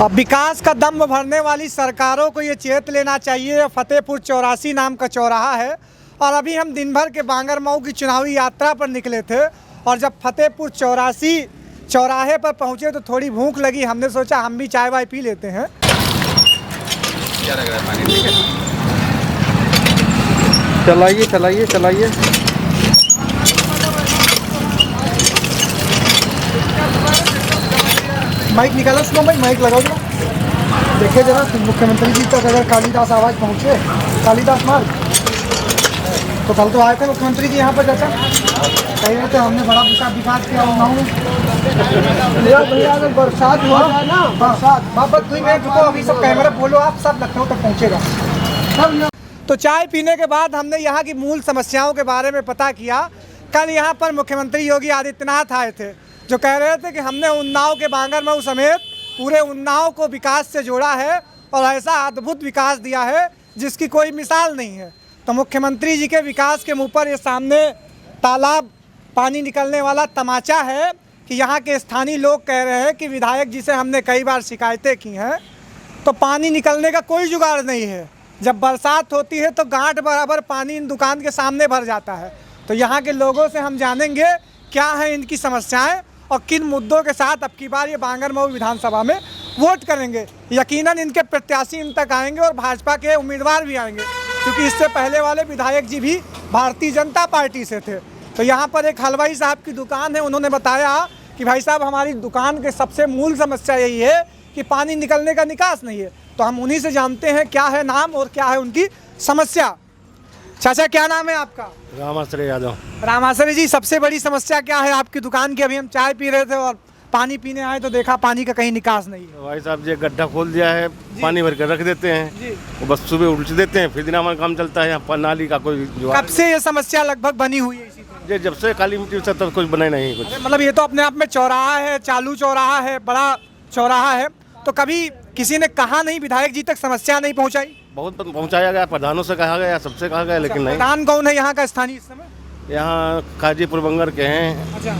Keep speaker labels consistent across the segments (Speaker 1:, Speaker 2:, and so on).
Speaker 1: अब विकास का दम भरने वाली सरकारों को ये चेत लेना चाहिए। फतेहपुर 84 नाम का चौराहा है और अभी हम दिन भर के बांगरमऊ की चुनावी यात्रा पर निकले थे और जब फतेहपुर 84 चौराहे पर पहुंचे तो थोड़ी भूख लगी। हमने सोचा हम भी चाय वाय पी लेते हैं।
Speaker 2: क्या लग रहा है पानी? ठीक है,
Speaker 3: चलाइए चलाइए चलाइए।
Speaker 1: माइक निकालो, सुनो भाई, माइक लगाओ जरा। देखिए जरा मुख्यमंत्री जी तक अगर कालिदास आवाज़ पहुँचे, कालिदास मार्ग, तो कल तो आए थे मुख्यमंत्री जी यहाँ पर। चाचा कह रहे थे हमने बड़ा विकास किया उन्नाव में। भैया अगर बरसात हुआ ना, बरसात बाबा तुम मैं रुको, अभी सब कैमरा बोलो, आप सब लखनऊ तक पहुँचेगा। तो चाय पीने के बाद हमने यहाँ की मूल समस्याओं के बारे में पता किया। कल यहाँ पर मुख्यमंत्री योगी आदित्यनाथ आए थे जो कह रहे थे कि हमने उन्नाव के बांगरमऊ समेत पूरे उन्नाव को विकास से जोड़ा है और ऐसा अद्भुत विकास दिया है जिसकी कोई मिसाल नहीं है। तो मुख्यमंत्री जी के विकास के मुँह पर ये सामने तालाब पानी निकलने वाला तमाचा है कि यहाँ के स्थानीय लोग कह रहे हैं कि विधायक जी से हमने कई बार शिकायतें की हैं तो पानी निकलने का कोई जुगाड़ नहीं है। जब बरसात होती है तो गांठ बराबर पानी इन दुकान के सामने भर जाता है। तो यहाँ के लोगों से हम जानेंगे क्या है इनकी समस्याएं और किन मुद्दों के साथ अब की बार ये बांगरमऊ विधानसभा में वोट करेंगे। यकीनन इनके प्रत्याशी इन तक आएंगे और भाजपा के उम्मीदवार भी आएंगे क्योंकि इससे पहले वाले विधायक जी भी भारतीय जनता पार्टी से थे। तो यहाँ पर एक हलवाई साहब की दुकान है, उन्होंने बताया कि भाई साहब हमारी दुकान के सबसे मूल समस्या यही है कि पानी निकलने का निकास नहीं है। तो हम उन्हीं से जानते हैं क्या है नाम और क्या है उनकी समस्या। चाचा क्या नाम है आपका?
Speaker 3: रामाश्रय यादव।
Speaker 1: रामाश्रय जी, सबसे बड़ी समस्या क्या है आपकी दुकान की? अभी हम चाय पी रहे थे और पानी पीने आए तो देखा पानी का कहीं निकास नहीं है।
Speaker 3: भाई साहब जी गड्ढा खोल दिया है, पानी भर कर रख देते हैं
Speaker 1: जी।
Speaker 3: वो बस सुबह उल्ट देते हैं, फिर दिन हमारा काम चलता है। यहाँ पर नाली का कोई
Speaker 1: कब से ये समस्या लगभग बनी हुई है इसी तरह?
Speaker 3: ये जब से काली मिट्टी से तब कुछ बना नहीं कुछ।
Speaker 1: मतलब ये तो अपने आप में चौराहा है, चालू चौराहा है, बड़ा चौराहा है, तो कभी किसी ने कहा नहीं, विधायक जी तक समस्या नहीं पहुंचाई?
Speaker 3: बहुत पहुँचाया गया, प्रधानों से कहा गया, सबसे कहा गया, लेकिन नहीं।
Speaker 1: प्रधान कौन है यहाँ का स्थानीय इस समय?
Speaker 3: यहाँ काजीपुर बंगर के हैं।
Speaker 1: अच्छा,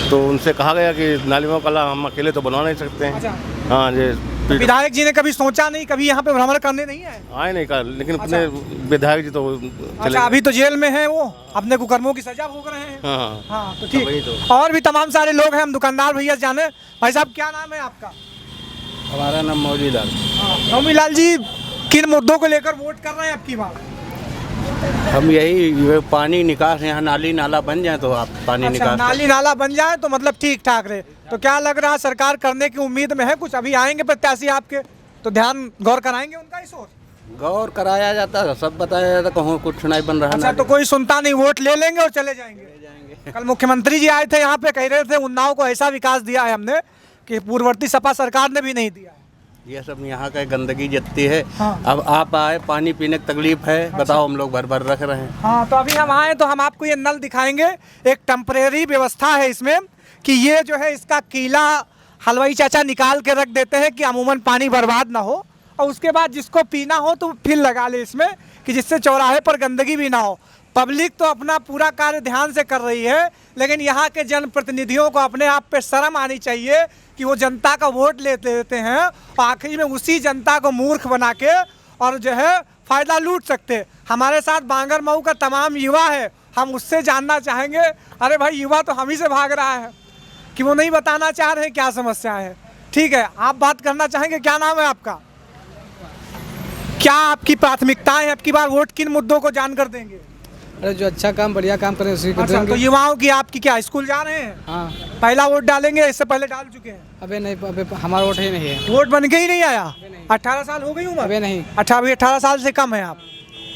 Speaker 3: तो उनसे कहा गया कि नालियों का हम अकेले तो बनवा नहीं सकते हैं।
Speaker 1: अच्छा।
Speaker 3: हाँ जी।
Speaker 1: विधायक जी ने कभी सोचा नहीं, कभी यहाँ पे भ्रमण करने नहीं आए?
Speaker 3: आए नहीं कर, लेकिन अपने विधायक जी तो
Speaker 1: अच्छा, अभी तो जेल में है वो, अपने कुकर्मों की सजा भोग रहे हैं।
Speaker 3: हाँ
Speaker 1: हाँ तो ठीक। और भी तमाम सारे लोग हैं, हम दुकानदार भैया जाने। भाई साहब क्या नाम है आपका?
Speaker 3: हमारा नाम मौलीलाल।
Speaker 1: मौलीलाल जी, किन मुद्दों को लेकर वोट कर रहे हैं आपकी बात?
Speaker 4: हम यही पानी निकास, यहाँ नाली नाला बन जाए तो आप पानी निकास।
Speaker 1: नाली नाला बन जाए तो मतलब ठीक ठाक रहे। तो क्या लग रहा है सरकार करने की उम्मीद में है कुछ? अभी आएंगे प्रत्याशी आपके तो ध्यान गौर कराएंगे उनका इस ओर?
Speaker 4: गौर कराया जाता है, सब बताया जाता, कहूँ कुछ नहीं बन रहा।
Speaker 1: अच्छा, तो कोई सुनता नहीं, वोट ले लेंगे और चले जाएंगे। कल मुख्यमंत्री जी आए थे यहाँ पे, कह रहे थे उन्नाव को ऐसा विकास दिया है हमने कि पूर्ववर्ती सपा सरकार ने भी नहीं दिया।
Speaker 4: ये सब यहाँ का गंदगी जतती है।
Speaker 1: हाँ।
Speaker 4: अब आप आए, पानी पीने की तकलीफ है, बताओ, हम लोग भर भर रख रहे हैं।
Speaker 1: हाँ, तो अभी हम आए तो हम आपको ये नल दिखाएंगे। एक टेम्परेरी व्यवस्था है इसमें कि ये जो है इसका कीला हलवाई चाचा निकाल के रख देते हैं कि अमूमन पानी बर्बाद ना हो और उसके बाद जिसको पीना हो तो फिर लगा ले इसमें कि जिससे चौराहे पर गंदगी भी ना हो। पब्लिक तो अपना पूरा कार्य ध्यान से कर रही है, लेकिन यहाँ के जनप्रतिनिधियों को अपने आप पे शर्म आनी चाहिए कि वो जनता का वोट लेते हैं और आखिर में उसी जनता को मूर्ख बना के और जो है फ़ायदा लूट सकते। हमारे साथ बांगरमऊ का तमाम युवा है, हम उससे जानना चाहेंगे। अरे भाई, युवा तो हम ही से भाग रहा है कि वो नहीं बताना चाह रहे हैं क्या समस्या है। ठीक है, आप बात करना चाहेंगे, क्या नाम है आपका? क्या आपकी प्राथमिकताएं हैं? आपकी बार वोट किन मुद्दों को जानकर देंगे?
Speaker 5: अरे जो अच्छा काम बढ़िया काम करें उसी को
Speaker 1: अच्छा,
Speaker 5: देंगे।
Speaker 1: तो युवाओं की आपकी क्या स्कूल जा रहे हैं?
Speaker 5: हाँ।
Speaker 1: पहला वोट डालेंगे, इससे पहले डाल चुके हैं?
Speaker 5: अबे नहीं, अबे हमारा वोट ही नहीं है।
Speaker 1: वोट बन के ही नहीं आया? 18 साल हो गई उम्र?
Speaker 5: अबे नहीं।
Speaker 1: 18 साल से कम है आप?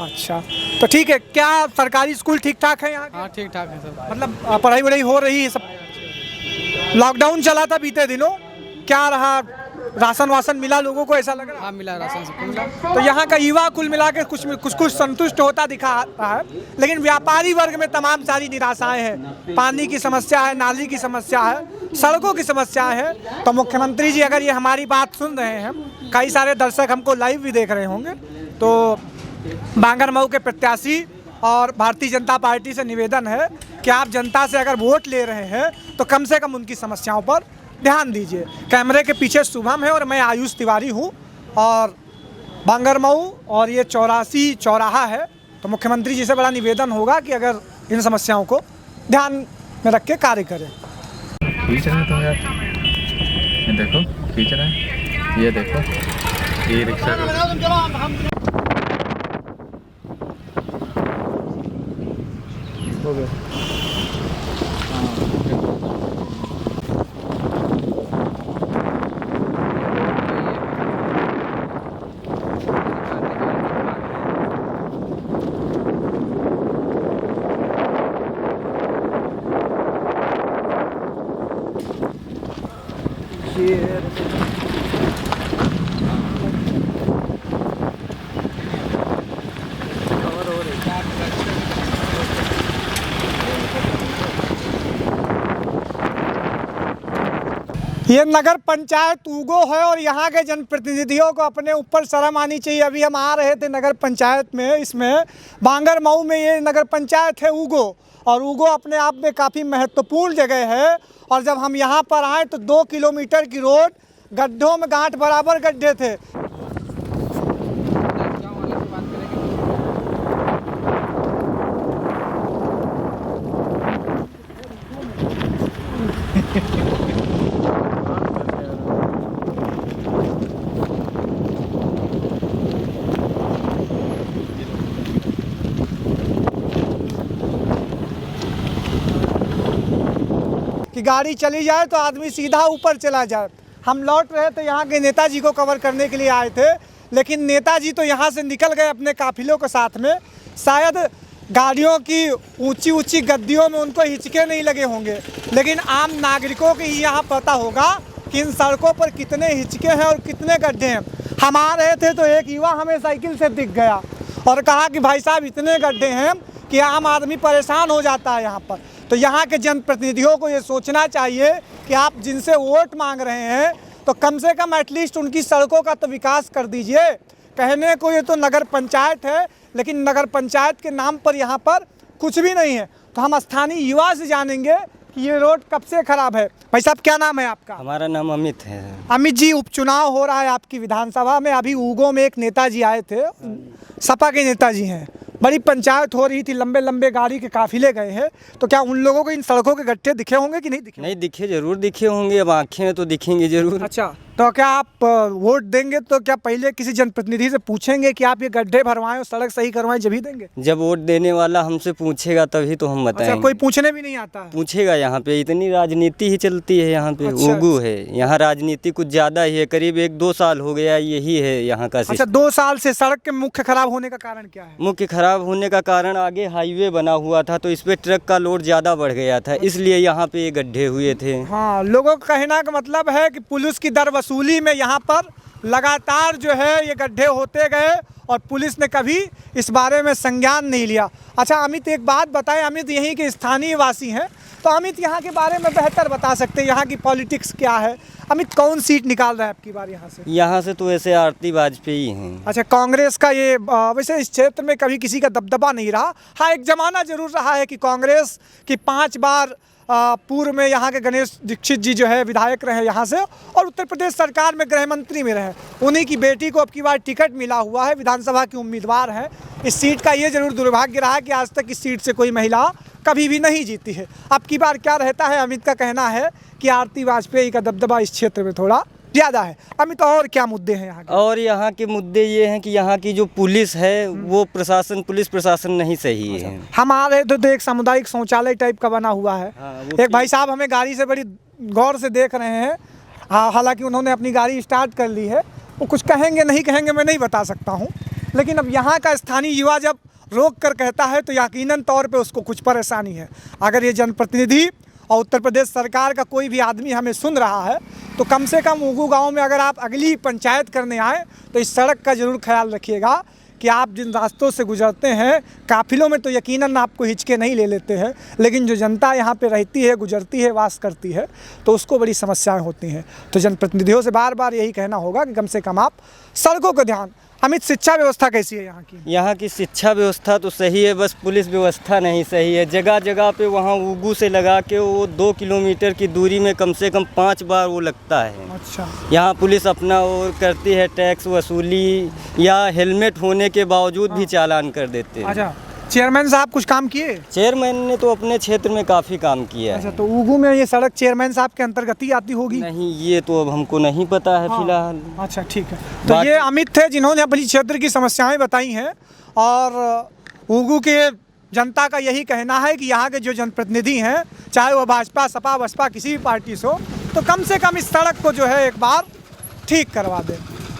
Speaker 1: अच्छा, तो ठीक है। क्या सरकारी स्कूल ठीक ठाक है यहाँ के?
Speaker 5: हाँ ठीक ठाक है सब।
Speaker 1: मतलब पढ़ाई वढ़ाई हो रही है सब? लॉकडाउन चला था बीते दिनों, क्या रहा? राशन वासन मिला लोगों को, ऐसा लग रहा है?
Speaker 5: हाँ मिला, राशन सबको मिला।
Speaker 1: तो यहाँ का युवा कुल मिला के कुछ संतुष्ट होता दिखा रहा है, लेकिन व्यापारी वर्ग में तमाम सारी निराशाएं हैं। पानी की समस्या है, नाली की समस्या है, सड़कों की समस्या है। तो मुख्यमंत्री जी अगर ये हमारी बात सुन रहे हैं, कई सारे दर्शक हमको लाइव भी देख रहे होंगे, तो बांगरमऊ के प्रत्याशी और भारतीय जनता पार्टी से निवेदन है कि आप जनता से अगर वोट ले रहे हैं तो कम से कम उनकी समस्याओं पर ध्यान दीजिए। कैमरे के पीछे शुभम है और मैं आयुष तिवारी हूँ और बांगरमऊ और ये 84 चौराहा है। तो मुख्यमंत्री जी से बड़ा निवेदन होगा कि अगर इन समस्याओं को ध्यान में रख के कार्य करें।
Speaker 6: खींच रहे तो यार, ये देखो खींच रहे हैं, ये देखो ये रिक्शा हो गया।
Speaker 1: ये नगर पंचायत ऊगो है और यहाँ के जनप्रतिनिधियों को अपने ऊपर शर्म आनी चाहिए। अभी हम आ रहे थे नगर पंचायत में, इसमें बांगरमऊ में ये नगर पंचायत है ऊगो, और ऊगो अपने आप में काफ़ी महत्वपूर्ण जगह है। और जब हम यहाँ पर आए तो 2 किलोमीटर की रोड गड्ढों में गांठ बराबर गड्ढे थे। कि गाड़ी चली जाए तो आदमी सीधा ऊपर चला जाए। हम लौट रहे थे, यहाँ के नेताजी को कवर करने के लिए आए थे, लेकिन नेताजी तो यहाँ से निकल गए अपने काफिलों के साथ में। शायद गाड़ियों की ऊंची ऊंची गद्दियों में उनको हिचके नहीं लगे होंगे, लेकिन आम नागरिकों को ही यहाँ पता होगा कि इन सड़कों पर कितने हिचके हैं और कितने गड्ढे हैं। हम आ रहे थे तो एक युवा हमें साइकिल से दिख गया और कहा कि भाई साहब इतने गड्ढे हैं कि आम आदमी परेशान हो जाता है यहाँ पर। तो यहाँ के जनप्रतिनिधियों को ये सोचना चाहिए कि आप जिनसे वोट मांग रहे हैं तो कम से कम एटलीस्ट उनकी सड़कों का तो विकास कर दीजिए। कहने को ये तो नगर पंचायत है, लेकिन नगर पंचायत के नाम पर यहाँ पर कुछ भी नहीं है। तो हम स्थानीय युवा से जानेंगे कि ये रोड कब से खराब है। भाई साहब क्या नाम है आपका?
Speaker 7: हमारा नाम अमित है।
Speaker 1: अमित जी, उपचुनाव हो रहा है आपकी विधानसभा में। अभी ऊगो में एक नेताजी आए थे, सपा के नेताजी हैं, बड़ी पंचायत हो रही थी, लंबे लंबे गाड़ी के काफिले गए हैं। तो क्या उन लोगों को इन सड़कों के गड्ढे दिखे होंगे कि नहीं दिखे?
Speaker 7: नहीं दिखे, जरूर दिखे होंगे, अब आँखें हैं तो दिखेंगे जरूर।
Speaker 1: अच्छा, तो क्या आप वोट देंगे तो क्या पहले किसी जनप्रतिनिधि से पूछेंगे कि आप ये गड्ढे भरवाएं और सड़क सही करवाएं, जब ही देंगे?
Speaker 7: जब वोट देने वाला हमसे पूछेगा तभी तो हम बताएंगे।
Speaker 1: अच्छा, कोई पूछने भी नहीं आता है?
Speaker 7: पूछेगा, यहाँ पे इतनी राजनीति ही चलती है यहाँ पे।
Speaker 1: अच्छा,
Speaker 7: ऊगू है, यहाँ राजनीति कुछ ज़्यादा ही है। करीब 1-2 साल हो गया यही है यहाँ का।
Speaker 1: अच्छा, 2 साल से सड़क के मुख्य खराब होने का कारण क्या है?
Speaker 7: मुख्य खराब होने का कारण, आगे हाईवे बना हुआ था तो इस पे ट्रक का लोड ज़्यादा बढ़ गया था, इसलिए यहाँ पे ये गड्ढे हुए थे।
Speaker 1: हाँ, लोगों का कहना का मतलब है कि पुलिस की दर वसूली में यहाँ पर लगातार जो है ये गड्ढे होते गए और पुलिस ने कभी इस बारे में संज्ञान नहीं लिया। अच्छा अमित, एक बात बताएं, अमित यहीं के स्थानीय वासी हैं, तो अमित यहाँ के बारे में बेहतर बता सकते हैं, यहाँ की पॉलिटिक्स क्या है? अमित, कौन सीट निकाल रहा है आपकी बार यहाँ से?
Speaker 7: यहाँ से तो वैसे आरती वाजपेयी हैं।
Speaker 1: अच्छा, कांग्रेस का ये वैसे इस क्षेत्र में कभी किसी का दबदबा नहीं रहा। हाँ, एक ज़माना जरूर रहा है कि कांग्रेस की 5 बार पूर्व में यहाँ के गणेश दीक्षित जी जो है विधायक रहे यहाँ से, और उत्तर प्रदेश सरकार में गृह मंत्री में रहे। उन्हीं की बेटी को अब की बार टिकट मिला हुआ है, विधानसभा की उम्मीदवार है। इस सीट का ये जरूर दुर्भाग्य रहा कि आज तक इस सीट से कोई महिला कभी भी नहीं जीती है। अब की बार क्या रहता है? अमित का कहना है कि आरती वाजपेयी का दबदबा इस क्षेत्र में थोड़ा ज़्यादा है। अमित, और क्या मुद्दे हैं यहाँ के?
Speaker 7: और यहाँ के मुद्दे ये हैं कि यहाँ की जो पुलिस है वो पुलिस प्रशासन नहीं सही है।
Speaker 1: हम आ रहे थे तो एक सामुदायिक शौचालय टाइप का बना हुआ है। एक भाई साहब हमें गाड़ी से बड़ी गौर से देख रहे हैं। हाँ, हालांकि उन्होंने अपनी गाड़ी स्टार्ट कर ली है, वो कुछ कहेंगे नहीं कहेंगे मैं नहीं बता सकता हूँ, लेकिन अब यहाँ का स्थानीय युवा जब रोक कर कहता है तो यकीनन तौर पर उसको कुछ परेशानी है। अगर ये जनप्रतिनिधि और उत्तर प्रदेश सरकार का कोई भी आदमी हमें सुन रहा है तो कम से कम ऊगू गांव में अगर आप अगली पंचायत करने आए तो इस सड़क का ज़रूर ख्याल रखिएगा कि आप जिन रास्तों से गुजरते हैं, काफिलों में तो यकीनन आपको हिचके नहीं ले लेते हैं, लेकिन जो जनता यहाँ पे रहती है, गुजरती है, वास करती है, तो उसको बड़ी समस्याएं होती हैं। तो जनप्रतिनिधियों से बार बार यही कहना होगा कि कम से कम आप सड़कों का ध्यान अमित, शिक्षा व्यवस्था कैसी है यहाँ की?
Speaker 7: यहाँ की शिक्षा व्यवस्था तो सही है, बस पुलिस व्यवस्था नहीं सही है। जगह जगह पे वहाँ उगू से लगा के वो 2 किलोमीटर की दूरी में कम से कम 5 बार वो लगता है।
Speaker 1: अच्छा,
Speaker 7: यहाँ पुलिस अपना और करती है टैक्स वसूली, या हेलमेट होने के बावजूद भी चालान कर देते हैं।
Speaker 1: अच्छा, चेयरमैन साहब कुछ काम किए?
Speaker 7: चेयरमैन ने तो अपने क्षेत्र में काफ़ी काम किया
Speaker 1: अच्छा,
Speaker 7: है।
Speaker 1: तो उगू में ये सड़क चेयरमैन साहब के अंतर्गत ही आती होगी?
Speaker 7: नहीं, ये तो अब हमको नहीं पता है
Speaker 1: हाँ।
Speaker 7: फिलहाल।
Speaker 1: अच्छा, ठीक है। तो ये अमित थे जिन्होंने अपनी क्षेत्र की समस्याएं बताई हैं, और उगू के जनता का यही कहना है कि यहाँ के जो जनप्रतिनिधि हैं, चाहे वो भाजपा, सपा, बसपा किसी भी पार्टी से हो, तो कम से कम इस सड़क को जो है एक बार ठीक करवा दें।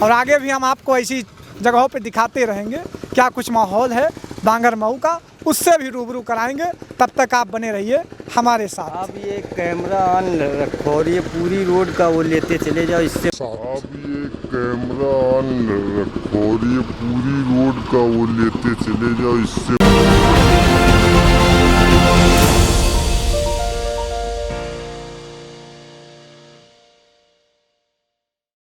Speaker 1: और आगे भी हम आपको ऐसी जगहों पे दिखाते रहेंगे क्या कुछ माहौल है बांगरमऊ का, उससे भी रूबरू कराएंगे। तब तक आप बने रहिए हमारे साथ।
Speaker 7: आप ये कैमरा ऑन रखो और ये पूरी रोड का वो लेते चले जाओ, इससे
Speaker 8: आप ये कैमरा ऑन रखो और ये पूरी रोड का वो लेते चले जाओ, इससे